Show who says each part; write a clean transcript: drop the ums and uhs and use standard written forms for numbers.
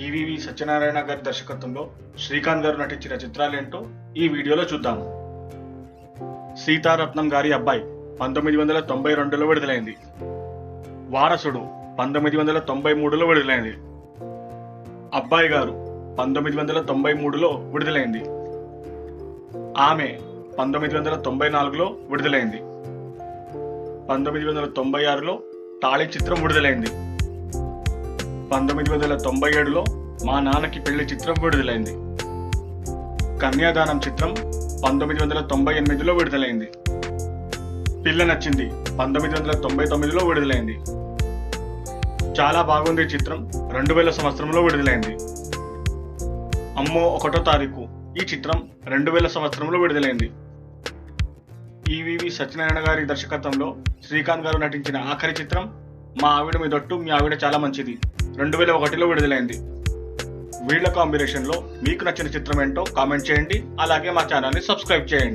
Speaker 1: ఈవీవి సత్యనారాయణ గారి దర్శకత్వంలో శ్రీకాంత్ గారు నటించిన చిత్రాలేంటో ఈ వీడియోలో చూద్దాం. సీతారత్నం గారి అబ్బాయి 1992లో విడుదలైంది. వారసుడు 1993లో విడుదలైంది. అబ్బాయి గారు 1993లో విడుదలైంది. ఆమె 1994లో విడుదలైంది. 1996లో తాళి చిత్రం విడుదలైంది. 1997లో మా నాన్నకి పెళ్లి చిత్రం విడుదలైంది. కన్యాదానం చిత్రం 1998లో విడుదలైంది. పిల్ల నచ్చింది 1999లో విడుదలైంది. చాలా బాగుంది చిత్రం 2000 సంవత్సరంలో విడుదలైంది. అమ్మో 1వ తారీఖు ఈ చిత్రం 2000 సంవత్సరంలో విడుదలైంది. ఈవీవి సత్యనారాయణ గారి దర్శకత్వంలో శ్రీకాంత్ గారు నటించిన ఆఖరి చిత్రం మా ఆవిడ మీదొట్టు మీ ఆవిడ చాలా మంచిది 2001లో విడుదలైంది. వీళ్ళ కాంబినేషన్లో మీకు నచ్చిన చిత్రం ఏంటో కామెంట్ చేయండి. అలాగే మా ఛానల్ని సబ్స్క్రైబ్ చేయండి.